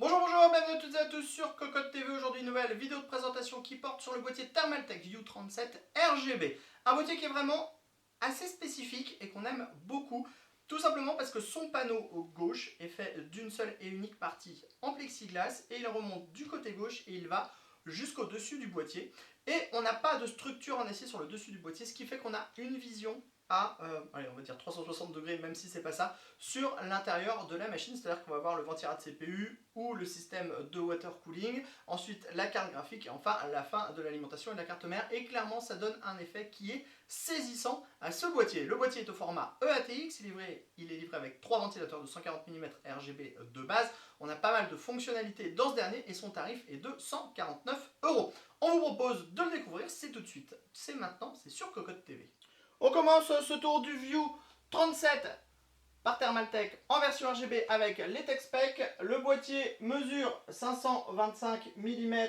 Bonjour, bonjour, bienvenue à toutes et à tous sur Cocotte TV. Aujourd'hui, une nouvelle vidéo de présentation qui porte sur le boîtier Thermaltake U37 RGB. Un boîtier qui est vraiment assez spécifique et qu'on aime beaucoup. Tout simplement parce que son panneau gauche est fait d'une seule et unique partie en plexiglas et il remonte du côté gauche et il va jusqu'au dessus du boîtier. Et on n'a pas de structure en acier sur le dessus du boîtier, ce qui fait qu'on a une vision à, allez, on va dire 360 degrés, même si c'est pas ça, sur l'intérieur de la machine. C'est-à-dire qu'on va avoir le ventirail de CPU ou le système de water cooling, ensuite la carte graphique et enfin la fin de l'alimentation et de la carte mère. Et clairement, ça donne un effet qui est saisissant à ce boîtier. Le boîtier est au format EATX, il est livré avec 3 ventilateurs de 140 mm RGB de base. On a pas mal de fonctionnalités dans ce dernier et son tarif est de 149 €. On vous propose de le découvrir, c'est tout de suite, c'est maintenant, c'est sur Cocotte TV. On commence ce tour du View 37 par Thermaltake en version RGB avec les tech specs. Le boîtier mesure 525 mm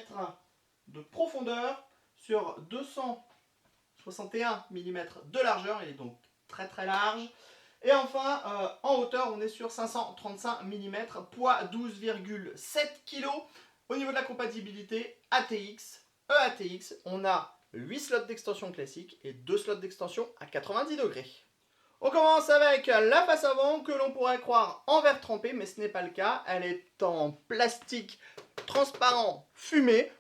de profondeur sur 261 mm de largeur. Il est donc très très large. Et enfin, en hauteur, on est sur 535 mm, poids 12,7 kg. Au niveau de la compatibilité ATX, EATX, on a 8 slots d'extension classique et 2 slots d'extension à 90 degrés. On commence avec la face avant que l'on pourrait croire en verre trempé, mais ce n'est pas le cas. Elle est en plastique transparent fumé.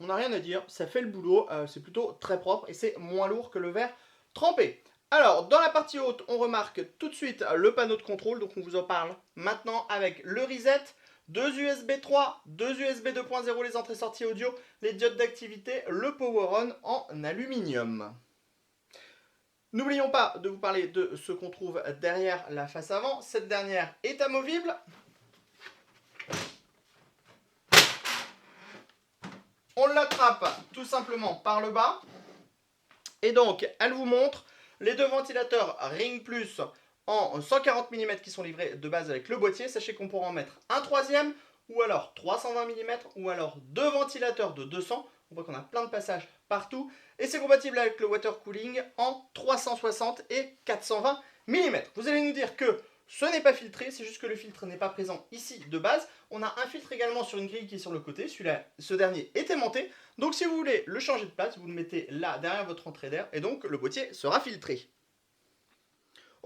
On n'a rien à dire, ça fait le boulot, c'est plutôt très propre et c'est moins lourd que le verre trempé. Alors, dans la partie haute, on remarque tout de suite le panneau de contrôle, donc on vous en parle maintenant avec le reset, 2 USB 3, 2 USB 2.0, les entrées-sorties audio, les diodes d'activité, le power on en aluminium. N'oublions pas de vous parler de ce qu'on trouve derrière la face avant. Cette dernière est amovible. On l'attrape tout simplement par le bas. Et donc, elle vous montre les deux ventilateurs Ring Plus en 140 mm qui sont livrés de base avec le boîtier. Sachez qu'on pourra en mettre un troisième, ou alors 320 mm, ou alors deux ventilateurs de 200. On voit qu'on a plein de passages partout. Et c'est compatible avec le water cooling en 360 et 420 mm. Vous allez nous dire que ce n'est pas filtré, c'est juste que le filtre n'est pas présent ici de base. On a un filtre également sur une grille qui est sur le côté. Ce dernier est aimanté. Donc si vous voulez le changer de place, vous le mettez là derrière votre entrée d'air et donc le boîtier sera filtré.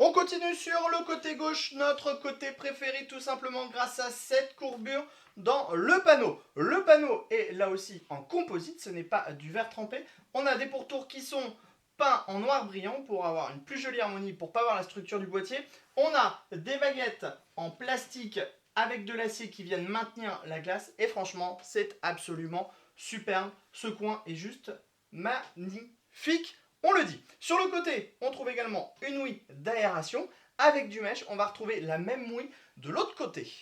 On continue sur le côté gauche, notre côté préféré tout simplement grâce à cette courbure dans le panneau. Le panneau est là aussi en composite, ce n'est pas du verre trempé. On a des pourtours qui sont peints en noir brillant pour avoir une plus jolie harmonie, pour ne pas voir la structure du boîtier. On a des baguettes en plastique avec de l'acier qui viennent maintenir la glace et franchement c'est absolument superbe. Ce coin est juste magnifique. On le dit. Sur le côté, on trouve également une ouïe d'aération avec du mesh. On va retrouver la même ouïe de l'autre côté.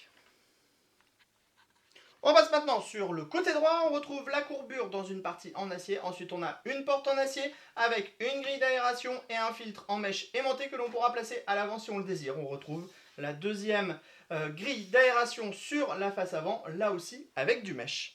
On passe maintenant sur le côté droit. On retrouve la courbure dans une partie en acier. Ensuite, on a une porte en acier avec une grille d'aération et un filtre en mèche aimanté que l'on pourra placer à l'avant si on le désire. On retrouve la deuxième grille d'aération sur la face avant, là aussi avec du mesh.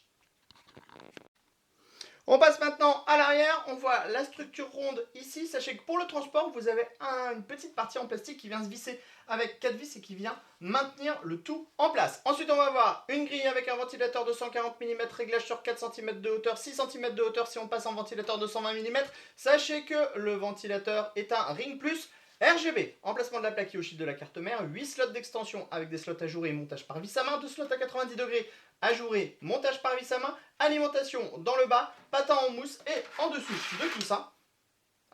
On passe maintenant à l'arrière, on voit la structure ronde ici. Sachez que pour le transport, vous avez une petite partie en plastique qui vient se visser avec 4 vis et qui vient maintenir le tout en place. Ensuite, on va avoir une grille avec un ventilateur de 140 mm, réglage sur 4 cm de hauteur, 6 cm de hauteur si on passe en ventilateur de 120 mm. Sachez que le ventilateur est un Ring Plus RGB, emplacement de la plaque Yoshi de la carte mère, 8 slots d'extension avec des slots ajourés et montage par vis à main, 2 slots à 90 degrés ajourés, montage par vis à main, alimentation dans le bas, patin en mousse et en dessous de tout ça,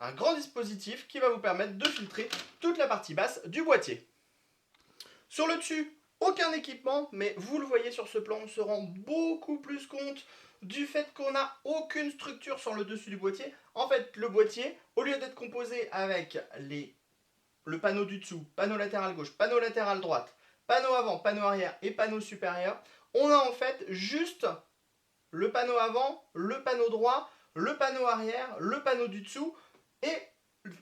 un grand dispositif qui va vous permettre de filtrer toute la partie basse du boîtier. Sur le dessus, aucun équipement, mais vous le voyez sur ce plan, on se rend beaucoup plus compte du fait qu'on n'a aucune structure sur le dessus du boîtier. En fait, le boîtier, au lieu d'être composé avec le panneau du dessous, panneau latéral gauche, panneau latéral droite, panneau avant, panneau arrière et panneau supérieur, on a en fait juste le panneau avant, le panneau droit, le panneau arrière, le panneau du dessous et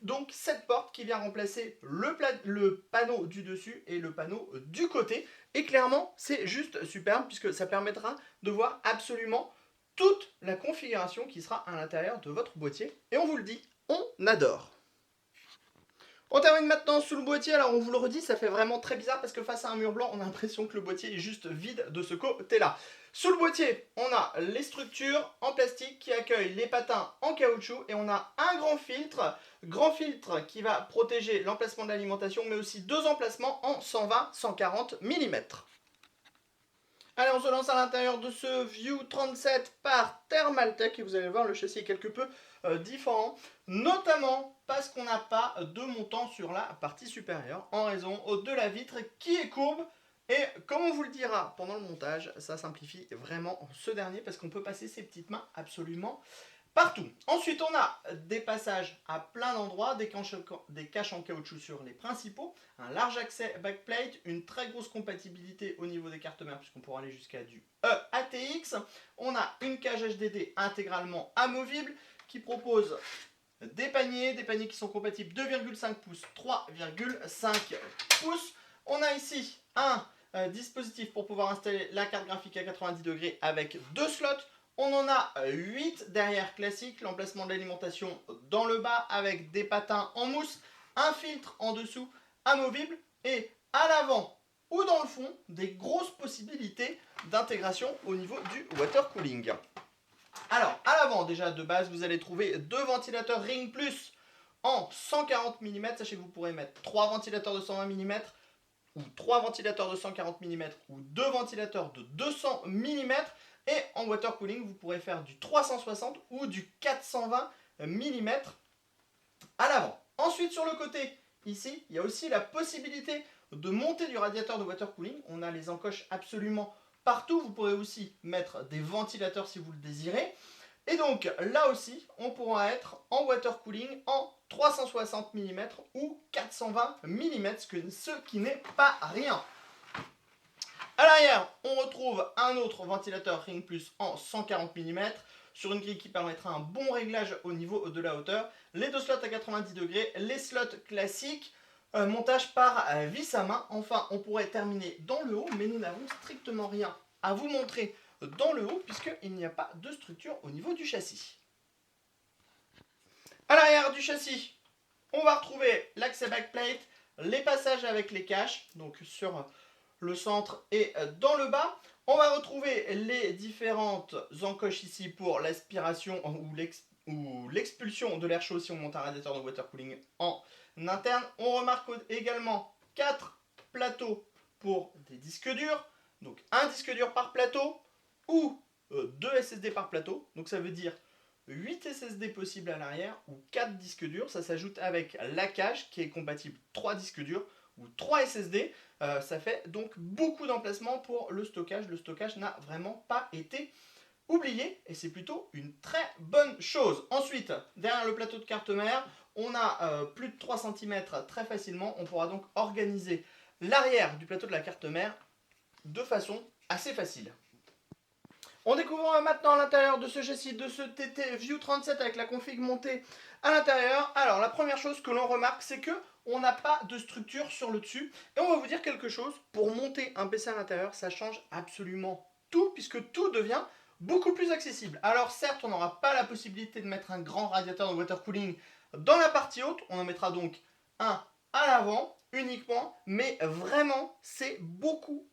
donc cette porte qui vient remplacer le panneau du dessus et le panneau du côté. Et clairement, c'est juste superbe puisque ça permettra de voir absolument toute la configuration qui sera à l'intérieur de votre boîtier. Et on vous le dit, on adore. On termine maintenant sous le boîtier. Alors on vous le redit, ça fait vraiment très bizarre parce que face à un mur blanc, on a l'impression que le boîtier est juste vide de ce côté-là. Sous le boîtier, on a les structures en plastique qui accueillent les patins en caoutchouc et on a un grand filtre qui va protéger l'emplacement de l'alimentation, mais aussi deux emplacements en 120-140 mm. Allez, on se lance à l'intérieur de ce View 37 par Thermaltake et vous allez voir, le châssis est quelque peu différent, notamment parce qu'on n'a pas de montant sur la partie supérieure en raison de la vitre qui est courbe. Et comme on vous le dira pendant le montage, ça simplifie vraiment ce dernier parce qu'on peut passer ses petites mains absolument partout. Ensuite, on a des passages à plein d'endroits, des caches en caoutchouc sur les principaux, un large accès backplate, une très grosse compatibilité au niveau des cartes mères puisqu'on pourra aller jusqu'à du ATX. On a une cage HDD intégralement amovible qui propose des paniers qui sont compatibles 2,5 pouces, 3,5 pouces. On a ici un dispositif pour pouvoir installer la carte graphique à 90 degrés avec deux slots. On en a 8 derrière classique, l'emplacement de l'alimentation dans le bas avec des patins en mousse, un filtre en dessous amovible et à l'avant ou dans le fond des grosses possibilités d'intégration au niveau du water cooling. Alors à l'avant déjà de base vous allez trouver deux ventilateurs Ring Plus en 140 mm, sachez que vous pourrez mettre 3 ventilateurs de 120 mm ou 3 ventilateurs de 140 mm ou 2 ventilateurs de 200 mm. Et en water cooling, vous pourrez faire du 360 ou du 420 mm à l'avant. Ensuite, sur le côté, ici, il y a aussi la possibilité de monter du radiateur de water cooling. On a les encoches absolument partout. Vous pourrez aussi mettre des ventilateurs si vous le désirez. Et donc, là aussi, on pourra être en water cooling en 360 mm ou 420 mm, ce qui n'est pas rien. À l'arrière, on retrouve un autre ventilateur Ring Plus en 140 mm sur une grille qui permettra un bon réglage au niveau de la hauteur. Les deux slots à 90 degrés, les slots classiques, montage par vis à main. Enfin, on pourrait terminer dans le haut, mais nous n'avons strictement rien à vous montrer dans le haut puisqu'il n'y a pas de structure au niveau du châssis. À l'arrière du châssis, on va retrouver l'accès backplate, les passages avec les caches, donc sur le centre et dans le bas. On va retrouver les différentes encoches ici pour l'aspiration ou l'expulsion de l'air chaud si on monte un radiateur de water cooling en interne. On remarque également 4 plateaux pour des disques durs, donc un disque dur par plateau ou 2 SSD par plateau, donc ça veut dire 8 SSD possibles à l'arrière ou 4 disques durs. Ça s'ajoute avec la cache qui est compatible 3 disques durs ou 3 SSD. Ça fait donc beaucoup d'emplacements pour le stockage. Le stockage n'a vraiment pas été oublié et c'est plutôt une très bonne chose. Ensuite, derrière le plateau de carte mère, on a plus de 3 cm très facilement. On pourra donc organiser l'arrière du plateau de la carte mère de façon assez facile. On découvre maintenant l'intérieur de ce châssis, de ce TT View 37 avec la config montée à l'intérieur. Alors la première chose que l'on remarque, c'est que on n'a pas de structure sur le dessus. Et on va vous dire quelque chose, pour monter un PC à l'intérieur, ça change absolument tout, puisque tout devient beaucoup plus accessible. Alors certes, on n'aura pas la possibilité de mettre un grand radiateur de water cooling dans la partie haute, on en mettra donc un à l'avant uniquement, mais vraiment c'est beaucoup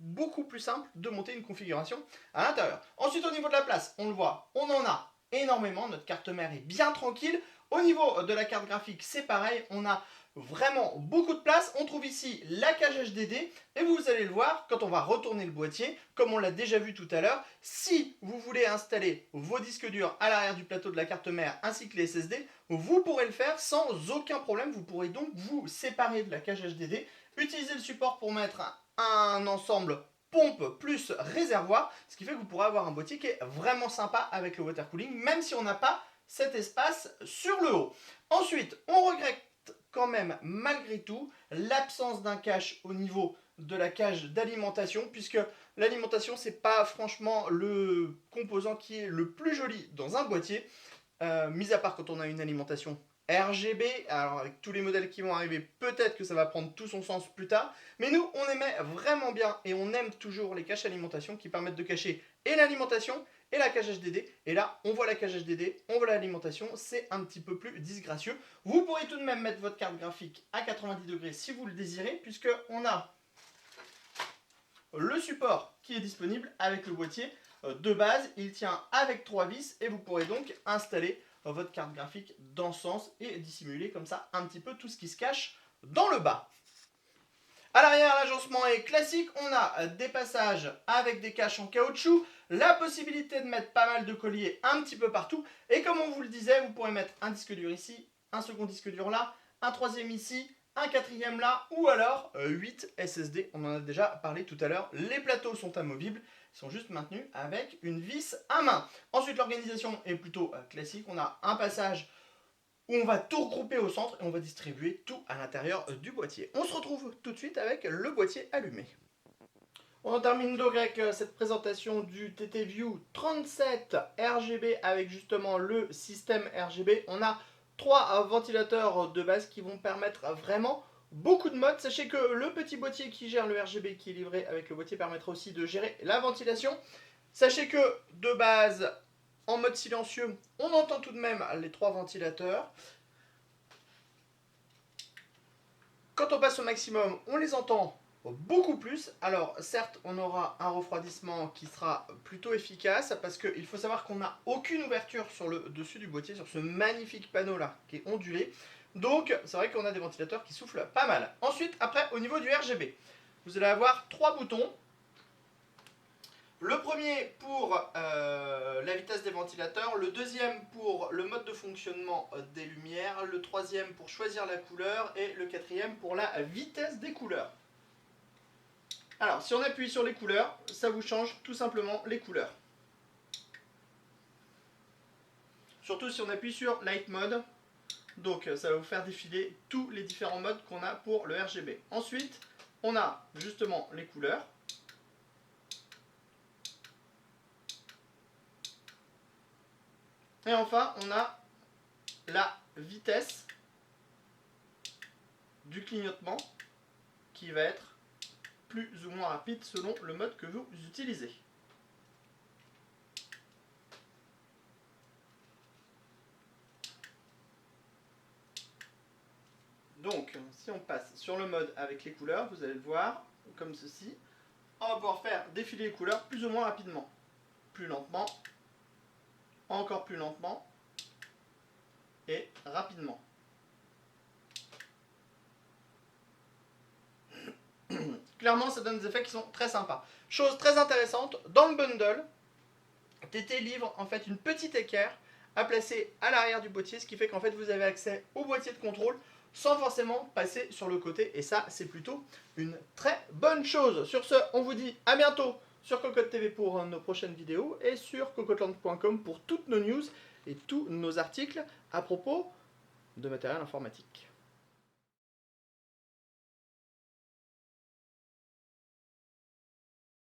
plus simple de monter une configuration à l'intérieur. Ensuite au niveau de la place, on le voit, on en a énormément, notre carte mère est bien tranquille. Au niveau de la carte graphique, c'est pareil, on a vraiment beaucoup de place. On trouve ici la cage HDD et vous allez le voir quand on va retourner le boîtier, comme on l'a déjà vu tout à l'heure. Si vous voulez installer vos disques durs à l'arrière du plateau de la carte mère ainsi que les SSD, vous pourrez le faire sans aucun problème. Vous pourrez donc vous séparer de la cage HDD, utiliser le support pour mettre un ensemble pompe plus réservoir, ce qui fait que vous pourrez avoir un boîtier qui est vraiment sympa avec le water cooling, même si on n'a pas cet espace sur le haut. Ensuite, on regrette quand même malgré tout l'absence d'un cache au niveau de la cage d'alimentation, puisque l'alimentation c'est pas franchement le composant qui est le plus joli dans un boîtier, mis à part quand on a une alimentation RGB. Alors avec tous les modèles qui vont arriver, peut-être que ça va prendre tout son sens plus tard, mais nous on aimait vraiment bien et on aime toujours les caches alimentation qui permettent de cacher et l'alimentation et la cage HDD. Et là, on voit la cage HDD, on voit l'alimentation, c'est un petit peu plus disgracieux. Vous pourrez tout de même mettre votre carte graphique à 90 degrés si vous le désirez, puisque on a le support qui est disponible avec le boîtier de base. Il tient avec 3 vis et vous pourrez donc installer votre carte graphique dans ce sens et dissimuler comme ça un petit peu tout ce qui se cache dans le bas. À l'arrière, l'agencement est classique. On a des passages avec des caches en caoutchouc, la possibilité de mettre pas mal de colliers un petit peu partout. Et comme on vous le disait, vous pourrez mettre un disque dur ici, un second disque dur là, un troisième ici, un quatrième là, ou alors 8 SSD. On en a déjà parlé tout à l'heure. Les plateaux sont amovibles, ils sont juste maintenus avec une vis à main. Ensuite, l'organisation est plutôt classique. On a un passage où on va tout regrouper au centre et on va distribuer tout à l'intérieur du boîtier. On se retrouve tout de suite avec le boîtier allumé. On termine donc avec cette présentation du TTView 37 RGB avec justement le système RGB. On a 3 ventilateurs de base qui vont permettre vraiment beaucoup de modes. Sachez que le petit boîtier qui gère le RGB qui est livré avec le boîtier permettra aussi de gérer la ventilation. Sachez que de base, en mode silencieux, on entend tout de même les 3 ventilateurs. Quand on passe au maximum, on les entend beaucoup plus. Alors certes, on aura un refroidissement qui sera plutôt efficace parce qu'il faut savoir qu'on n'a aucune ouverture sur le dessus du boîtier, sur ce magnifique panneau là qui est ondulé. Donc c'est vrai qu'on a des ventilateurs qui soufflent pas mal. Ensuite, après, au niveau du RGB, vous allez avoir 3 boutons. Le premier pour la vitesse des ventilateurs, le deuxième pour le mode de fonctionnement des lumières, le troisième pour choisir la couleur et le quatrième pour la vitesse des couleurs. Alors, si on appuie sur les couleurs, ça vous change tout simplement les couleurs. Surtout si on appuie sur Light Mode, donc ça va vous faire défiler tous les différents modes qu'on a pour le RGB. Ensuite, on a justement les couleurs. Et enfin, on a la vitesse du clignotement qui va être plus ou moins rapide selon le mode que vous utilisez. Donc, si on passe sur le mode avec les couleurs, vous allez le voir comme ceci. On va pouvoir faire défiler les couleurs plus ou moins rapidement. Plus lentement, encore plus lentement et rapidement. Clairement, ça donne des effets qui sont très sympas. Chose très intéressante, dans le bundle, TT livre en fait une petite équerre à placer à l'arrière du boîtier, ce qui fait qu'en fait vous avez accès au boîtier de contrôle sans forcément passer sur le côté, et ça c'est plutôt une très bonne chose. Sur ce, on vous dit à bientôt sur Cocotte TV pour nos prochaines vidéos et sur cocotland.com pour toutes nos news et tous nos articles à propos de matériel informatique.